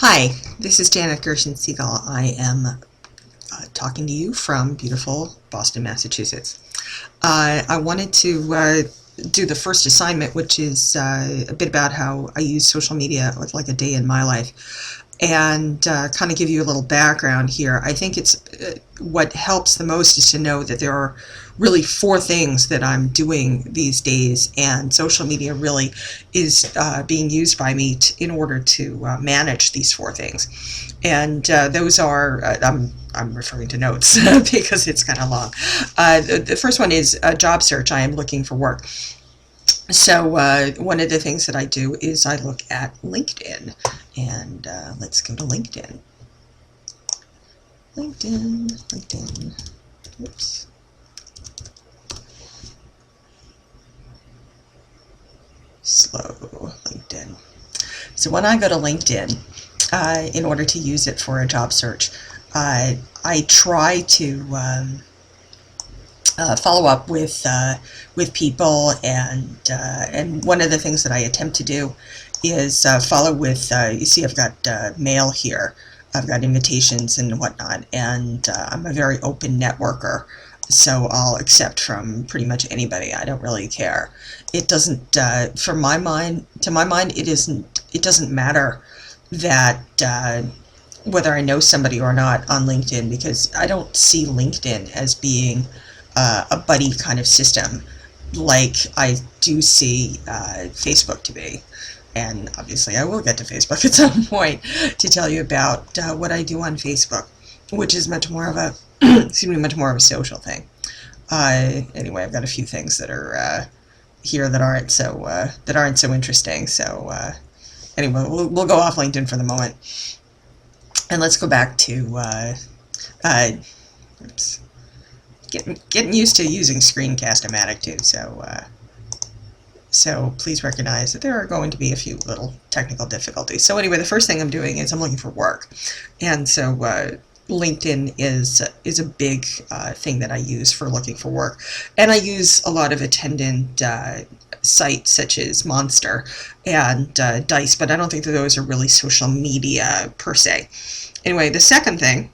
Hi, this is Janet Gershen-Siegel. I am talking to you from beautiful Boston, Massachusetts. I wanted to do the first assignment, which is a bit about how I use social media with like a day in my life, and kind of give you a little background here. I think it's what helps the most is to know that there are really four things that I'm doing these days, and social media really is being used by me in order to manage these four things. And those are, I'm referring to notes because it's kind of long. The first one is a job search. I am looking for work. So one of the things that I do is I look at LinkedIn, and let's go to LinkedIn. LinkedIn. Oops. Slow LinkedIn. So when I go to LinkedIn, in order to use it for a job search, I try to follow up with people, and one of the things that I attempt to do is follow with. You see, I've got mail here. I've got invitations and whatnot, and I'm a very open networker. So I'll accept from pretty much anybody. I don't really care. It doesn't, to my mind, it doesn't matter that whether I know somebody or not on LinkedIn, because I don't see LinkedIn as being a buddy kind of system like I do see Facebook to be. And obviously I will get to Facebook at some point to tell you about what I do on Facebook, which is much more of a much more of a social thing. Anyway, I've got a few things that are here that aren't so interesting. So anyway, we'll go off LinkedIn for the moment, and let's go back to oops, getting used to using Screencast-O-Matic too. So please recognize that there are going to be a few little technical difficulties. So anyway, the first thing I'm doing is I'm looking for work, and so LinkedIn is a big thing that I use for looking for work, and I use a lot of attendant sites such as Monster and Dice, but I don't think that those are really social media per se. Anyway, the second thing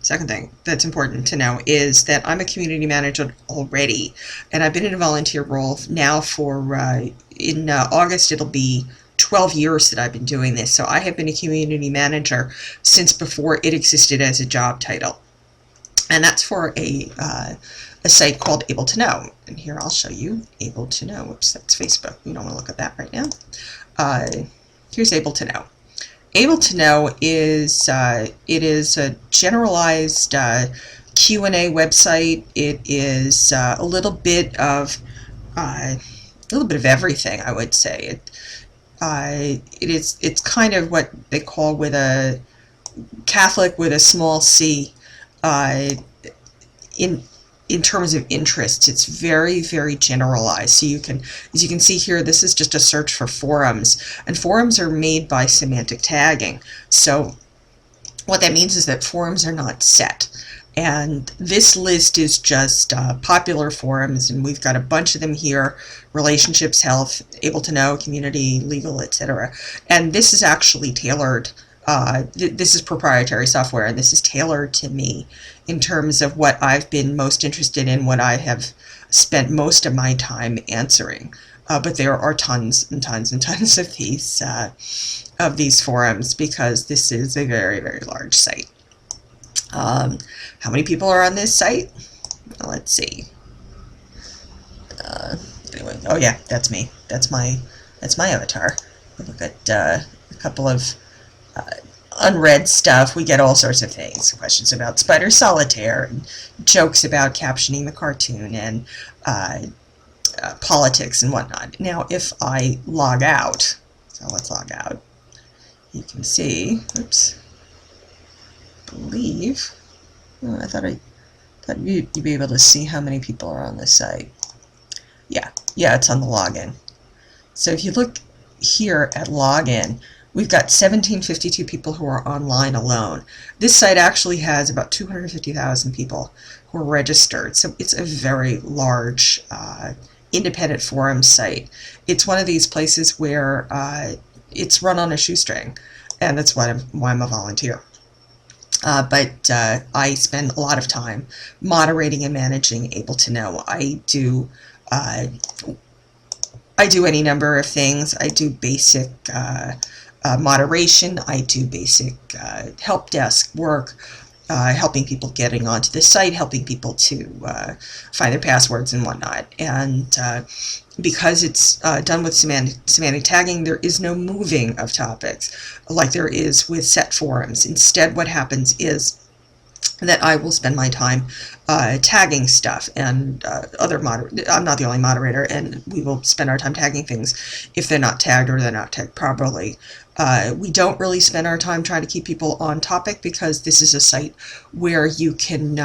that's important to know is that I'm a community manager already, and I've been in a volunteer role now for in August it'll be 12 years that I've been doing this. So I have been a community manager since before it existed as a job title. And that's for a site called Able to Know. And here I'll show you Able to Know. Oops, that's Facebook. We don't want to look at that right now. Here's Able to Know. Able to Know is it is a generalized Q&A website. It is a little bit of everything, I would say. It's kind of what they call with a Catholic with a small c in terms of interests. It's very, very generalized. So you can, as you can see here, this is just a search for forums, and forums are made by semantic tagging. So what that means is that forums are not set. And this list is just popular forums, and we've got a bunch of them here: relationships, health, Able to Know, community, legal, etc. And this is actually tailored. This is proprietary software, and this is tailored to me in terms of what I've been most interested in, what I have spent most of my time answering. But there are tons and tons and tons of these forums, because this is a very, very large site. How many people are on this site? Well, let's see. Anyway, oh yeah, that's me. That's my avatar. Look at a couple of unread stuff. We get all sorts of things: questions about Spider Solitaire, and jokes about captioning the cartoon, and politics and whatnot. Now, if I log out, so let's log out. You can see. Oops. Believe. Oh, I thought you'd be able to see how many people are on this site. Yeah, it's on the login. So if you look here at login, we've got 1,752 people who are online alone. This site actually has about 250,000 people who are registered, so it's a very large independent forum site. It's one of these places where it's run on a shoestring. and that's why I'm a volunteer. But I spend a lot of time moderating and managing Able to Know. I do any number of things. I do basic moderation. I do basic help desk work, helping people getting onto the site, helping people to find their passwords and whatnot. And because it's done with semantic tagging, there is no moving of topics like there is with set forums. Instead, what happens is that I will spend my time tagging stuff, and I'm not the only moderator, and we will spend our time tagging things if they're not tagged or they're not tagged properly. We don't really spend our time trying to keep people on topic, because this is a site where you can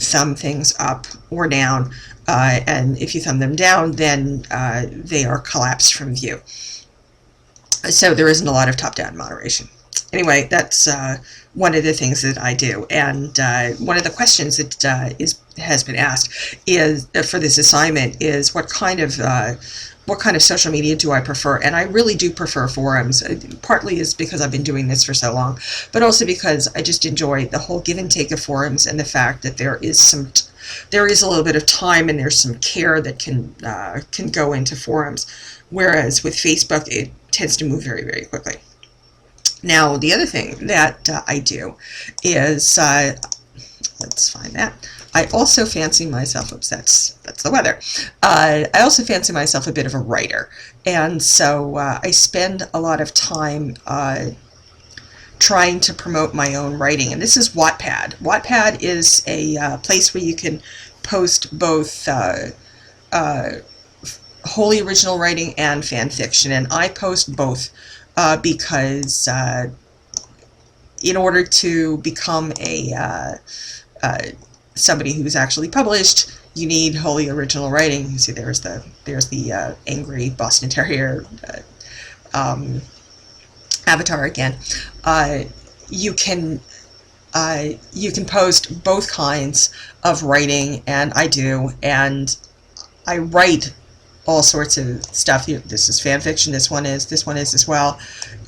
thumb things up or down, and if you thumb them down, then they are collapsed from view. So there isn't a lot of top-down moderation. Anyway, that's one of the things that I do, and one of the questions that has been asked is for this assignment is what kind of social media do I prefer? And I really do prefer forums. Partly is because I've been doing this for so long, but also because I just enjoy the whole give and take of forums, and the fact that there is a little bit of time and there's some care that can go into forums, whereas with Facebook it tends to move very, very quickly. Now, the other thing that I do is, let's find that. I also fancy myself, oops, that's the weather. I also fancy myself a bit of a writer. And so I spend a lot of time trying to promote my own writing. And this is Wattpad. Wattpad is a place where you can post both wholly original writing and fan fiction. And I post both. Because in order to become somebody who's actually published, you need wholly original writing. You see, there's the angry Boston Terrier avatar again. You can post both kinds of writing, and I do, and I write all sorts of stuff. This is fan fiction, this one is as well,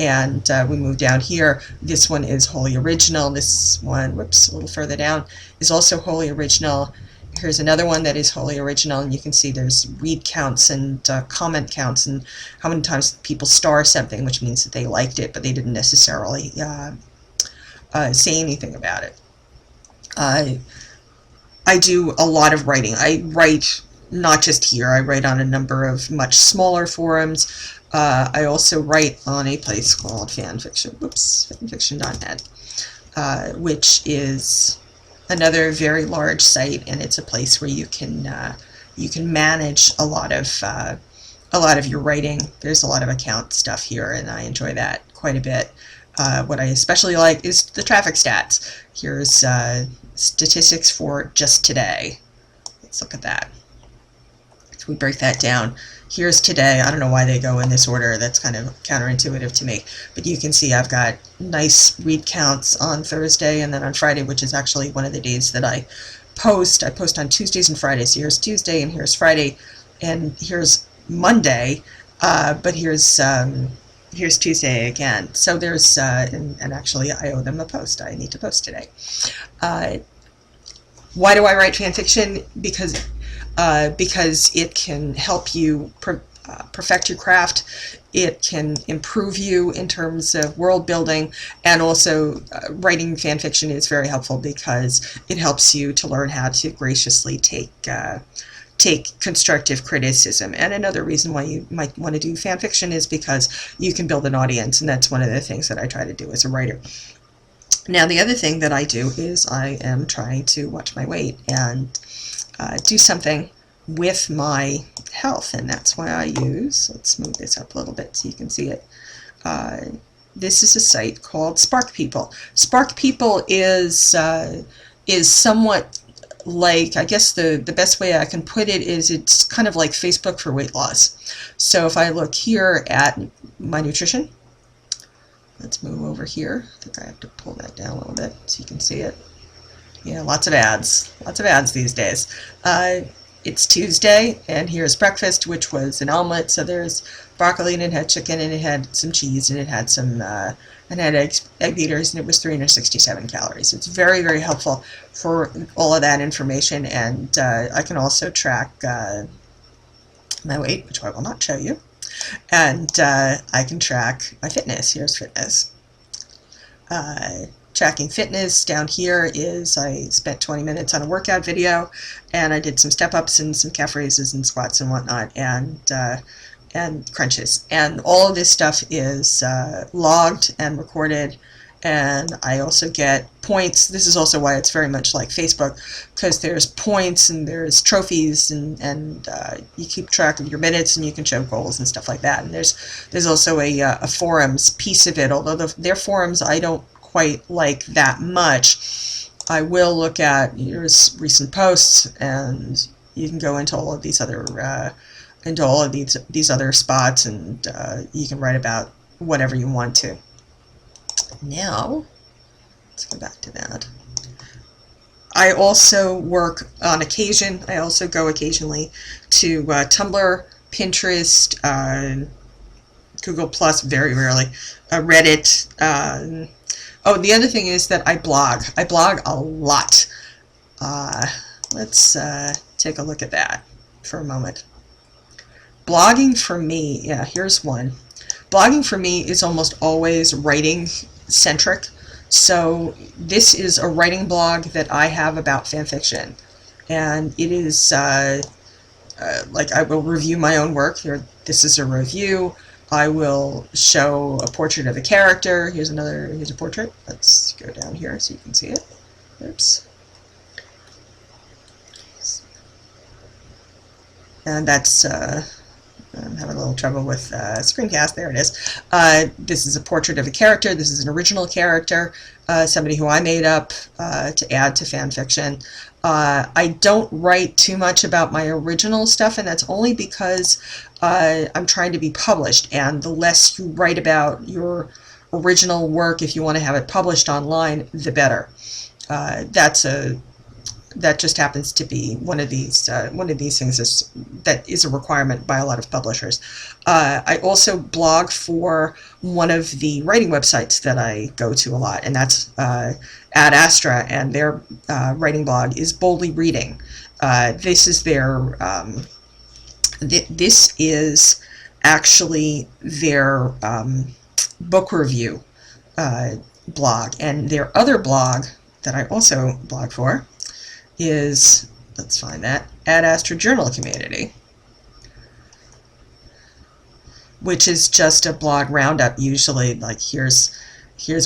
and we move down here. This one is wholly original. This one, whoops, a little further down, is also wholly original. Here's another one that is wholly original, and you can see there's read counts and comment counts and how many times people star something, which means that they liked it, but they didn't necessarily say anything about it. I do a lot of writing. I write not just here, I write on a number of much smaller forums. I also write on a place called Fanfiction, fanfiction.net, which is another very large site, and it's a place where you can manage a lot of your writing. There's a lot of account stuff here, and I enjoy that quite a bit. What I especially like is the traffic stats. Here's statistics for just today. Let's look at that. We break that down. Here's today. I don't know why they go in this order. That's kind of counterintuitive to me. But you can see I've got nice read counts on Thursday, and then on Friday, which is actually one of the days that I post. I post on Tuesdays and Fridays. So here's Tuesday, and here's Friday, and here's Monday. But here's Tuesday again. So there's and actually I owe them a post. I need to post today. Why do I write fan fiction? Because it can help you perfect your craft. It can improve you in terms of world building, and also writing fan fiction is very helpful because it helps you to learn how to graciously take constructive criticism. And another reason why you might want to do fan fiction is because you can build an audience, and that's one of the things that I try to do as a writer. Now, the other thing that I do is I am trying to watch my weight and do something with my health, and that's why I use, let's move this up a little bit so you can see it. This is a site called Sparkpeople. Sparkpeople is somewhat like, I guess the best way I can put it is it's kind of like Facebook for weight loss. So if I look here at my nutrition, let's move over here. I think I have to pull that down a little bit so you can see it. Yeah, lots of ads these days. it's Tuesday, and here's breakfast, which was an omelet. So there's broccoli, and it had chicken, and it had some cheese, and it had some and had egg beaters, and it was 367 calories. It's very, very helpful for all of that information, and I can also track my weight, which I will not show you, and I can track my fitness. Here's fitness. Tracking fitness down here is I spent 20 minutes on a workout video, and I did some step-ups and some calf raises and squats and whatnot, and crunches. And all of this stuff is logged and recorded, and I also get points. This is also why it's very much like Facebook, because there's points and there's trophies, and you keep track of your minutes, and you can show goals and stuff like that. And there's also a forums piece of it, although their forums I don't quite like that much. I will look at your recent posts, and you can go into all of these other these other spots, and you can write about whatever you want to. Now, let's go back to that. I also work on occasion. I also go occasionally to Tumblr, Pinterest, Google Plus, very rarely, Reddit. Oh, the other thing is that I blog. I blog a lot. Let's take a look at that for a moment. Blogging for me, yeah, here's one. Blogging for me is almost always writing-centric. So this is a writing blog that I have about fanfiction. And it is, like, I will review my own work. Here, this is a review. I will show a portrait of a character. Here's a portrait. Let's go down here so you can see it. Oops. And that's, I'm having a little trouble with screencast. There it is. This is a portrait of a character. This is an original character, somebody who I made up to add to fan fiction. I don't write too much about my original stuff, and that's only because I'm trying to be published, and the less you write about your original work, if you want to have it published online, the better. That just happens to be one of these things that is a requirement by a lot of publishers. I also blog for one of the writing websites that I go to a lot, and that's Ad Astra, and their writing blog is Boldly Reading. This is their this is actually their book review blog, and their other blog that I also blog for is, let's find that, Ad Astra Journal Community, which is just a blog roundup, usually like here's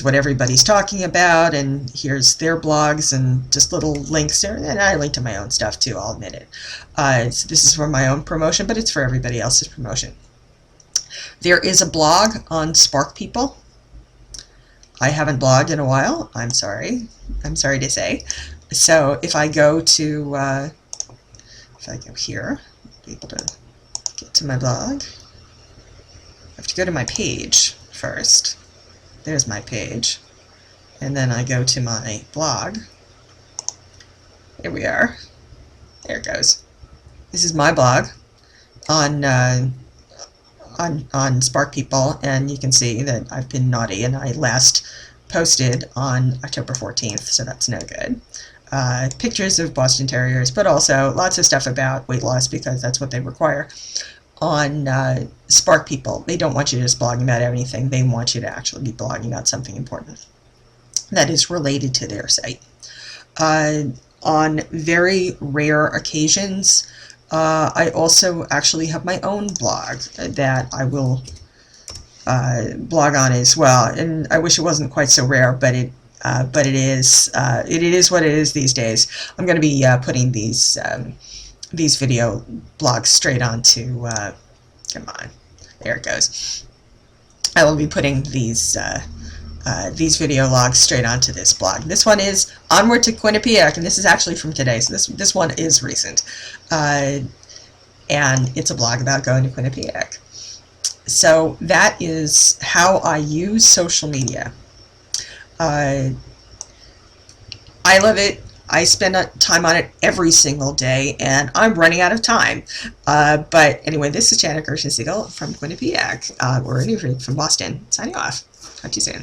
what everybody's talking about, and here's their blogs, and just little links there, and I link to my own stuff too, I'll admit it. So this is for my own promotion, but it's for everybody else's promotion. There is a blog on Sparkpeople. I haven't blogged in a while, I'm sorry to say. So if I go to, if I go here, I'll be able to get to my blog. I have to go to my page first. There's my page. And then I go to my blog. Here we are. There it goes. This is my blog on Sparkpeople, and you can see that I've been naughty, and I last posted on October 14th, so that's no good. Pictures of Boston Terriers, but also lots of stuff about weight loss, because that's what they require on Sparkpeople. They don't want you just blogging about everything. They want you to actually be blogging about something important that is related to their site. On very rare occasions, I also actually have my own blog that I will blog on as well, and I wish it wasn't quite so rare, but it is what it is these days. I'm going to be putting these video blogs straight onto, come on, there it goes. I will be putting these video logs straight onto this blog. This one is Onward to Quinnipiac, and this is actually from today, so this one is recent. And it's a blog about going to Quinnipiac. So that is how I use social media. I love it. I spend time on it every single day, and I'm running out of time. But anyway, this is Janet Gershen-Siegel from Quinnipiac, or anyway, from Boston, signing off. Talk to you soon.